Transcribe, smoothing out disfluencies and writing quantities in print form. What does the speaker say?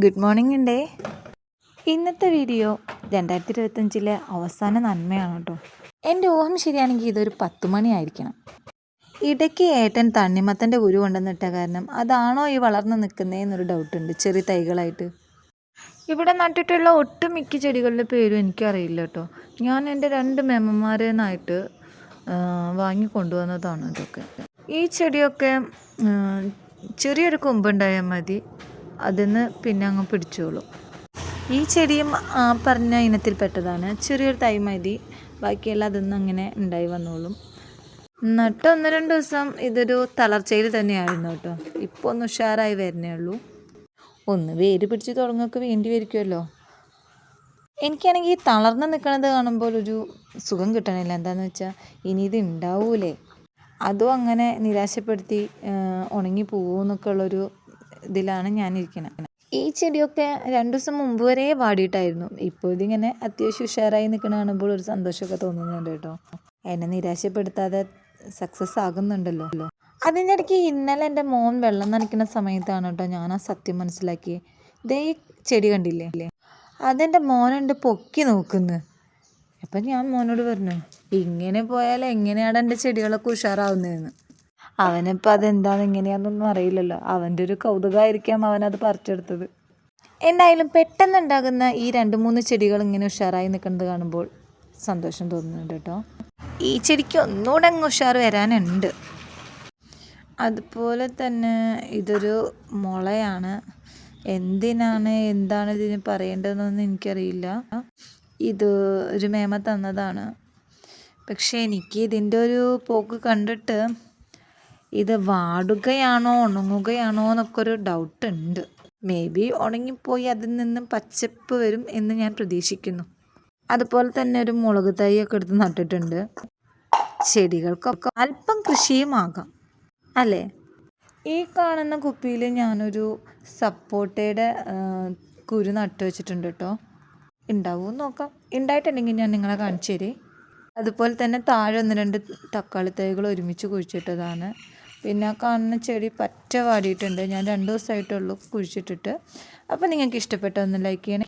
Good morning ഉണ്ടേ. ഇന്നത്തെ video 2025 അവസാന നന്മയാണ് കേട്ടോ. എൻ്റെ ഊഹം ശരിയാണെങ്കിൽ ഇതൊരു 10 മണിയായിരിക്കണം. ഇടയ്ക്ക് ഏട്ടൻ തണ്ണിമത്തൻ്റെ കുരു കൊണ്ടുവന്നിട്ട കാരണം അതാണോ ഈ വളർന്നു നിൽക്കുന്നതെന്നൊരു ഡൗട്ടുണ്ട്. ചെറിയ തൈകളായിട്ട് ഇവിടെ നട്ടിട്ടുള്ള ഒട്ടുമിക്ക ചെടികളുടെ പേരും എനിക്കറിയില്ല കേട്ടോ. ഞാൻ എൻ്റെ 2 മെമ്മമാരേന്നായിട്ട് വാങ്ങിക്കൊണ്ടുവന്നതാണ് ഇതൊക്കെ. ഈ ചെടിയൊക്കെ ചെറിയൊരു കൊമ്പുണ്ടായാൽ മതി, അതിന്ന് പിന്നെ അങ്ങ് പിടിച്ചോളൂ. ഈ ചെടിയും പറഞ്ഞ ഇനത്തിൽപ്പെട്ടതാണ്. ചെറിയൊരു തൈ മതി, ബാക്കിയെല്ലാം അതിന്ന് അങ്ങനെ ഉണ്ടായി വന്നോളും. നട്ട് 1-2 ദിവസം ഇതൊരു തളർച്ചയിൽ തന്നെയായിരുന്നു കേട്ടോ. ഇപ്പോൾ ഒന്ന് ഉഷാറായി വരുന്നേ ഉള്ളൂ. ഒന്ന് വേര് പിടിച്ച് തുടങ്ങൊക്കെ വേണ്ടി വരിക്കുമല്ലോ. എനിക്കാണെങ്കിൽ തളർന്ന് നിൽക്കുന്നത് കാണുമ്പോൾ ഒരു സുഖം കിട്ടണില്ല. എന്താണെന്ന് വെച്ചാൽ ഇനി ഇത് ഉണ്ടാവൂലേ, അതും അങ്ങനെ നിരാശപ്പെടുത്തി ഉണങ്ങി പോകുമെന്നൊക്കെ ഉള്ളൊരു ഇതിലാണ് ഞാനിരിക്കുന്നത്. ഈ ചെടിയൊക്കെ 2 ദിവസം മുമ്പ് വരെ വാടിയിട്ടായിരുന്നു. ഇപ്പോൾ ഇതിങ്ങനെ അത്യാവശ്യം ഉഷാറായി നിൽക്കുന്ന കാണുമ്പോൾ ഒരു സന്തോഷമൊക്കെ തോന്നുന്നുണ്ട് കേട്ടോ. എന്നെ നിരാശപ്പെടുത്താതെ സക്സസ് ആകുന്നുണ്ടല്ലോ. അതിൻ്റെ ഇടയ്ക്ക് ഇന്നലെ എൻ്റെ മോൻ വെള്ളം നനയ്ക്കുന്ന സമയത്താണ് കേട്ടോ ഞാൻ ആ സത്യം മനസ്സിലാക്കി. ദേ ഈ ചെടി കണ്ടില്ലേ, അതെൻ്റെ മോനുണ്ട് പൊക്കി നോക്കുന്നു. അപ്പം ഞാൻ മോനോട് പറഞ്ഞു, ഇങ്ങനെ പോയാൽ എങ്ങനെയാണ് എൻ്റെ ചെടികളൊക്കെ ഉഷാറാവുന്നതെന്ന്. അവനിപ്പോൾ അതെന്താണ് എങ്ങനെയാണെന്നൊന്നും അറിയില്ലല്ലോ. അവൻ്റെ ഒരു കൗതുകമായിരിക്കാം അവനത് പറിച്ചെടുത്തത്. എന്തായാലും പെട്ടെന്നുണ്ടാകുന്ന ഈ 2-3 ചെടികൾ ഇങ്ങനെ ഉഷാറായി നിൽക്കുന്നത് കാണുമ്പോൾ സന്തോഷം തോന്നുന്നുണ്ട് കേട്ടോ. ഈ ചെടിക്ക് ഒന്നുകൂടെ അങ്ങ് ഉഷാർ വരാനുണ്ട്. അതുപോലെ തന്നെ ഇതൊരു മുളയാണ്. എന്താണ് ഇതിന് പറയേണ്ടതെന്നൊന്നും എനിക്കറിയില്ല. ഇത് ഒരു മേമ തന്നതാണ്. പക്ഷേ എനിക്ക് ഇതിൻ്റെ ഒരു പോക്ക് കണ്ടിട്ട് ഇത് വാടുകയാണോ ഉണങ്ങുകയാണോ എന്നൊക്കെ ഒരു ഡൗട്ട് ഉണ്ട്. മേ ബി ഉണങ്ങിപ്പോയി അതിൽ നിന്നും പച്ചപ്പ് വരും എന്ന് ഞാൻ പ്രതീക്ഷിക്കുന്നു. അതുപോലെ തന്നെ ഒരു മുളക് തൈയൊക്കെ എടുത്ത് നട്ടിട്ടുണ്ട്. ചെടികൾക്കൊക്കെ അല്പം കൃഷിയുമാകാം അല്ലേ. ഈ കാണുന്ന കുപ്പിയിൽ ഞാനൊരു സപ്പോട്ടയുടെ കുരു നട്ട് വെച്ചിട്ടുണ്ട് കേട്ടോ. ഉണ്ടാവുമെന്ന് നോക്കാം. ഉണ്ടായിട്ടുണ്ടെങ്കിൽ ഞാൻ നിങ്ങളെ കാണിച്ചു തരേ. അതുപോലെ തന്നെ താഴെ 1-2 തക്കാളി തൈകൾ ഒരുമിച്ച് കുഴിച്ചിട്ടതാണ്. പിന്നെ കാണുന്ന ചെടി പറ്റ വാടിയിട്ടുണ്ട്. ഞാൻ 2 ദിവസമായിട്ടുള്ളൂ കുഴിച്ചിട്ടിട്ട്. അപ്പോൾ നിങ്ങൾക്ക് ഇഷ്ടപ്പെട്ട ഒന്ന് ലൈക്ക് ചെയ്യണേ.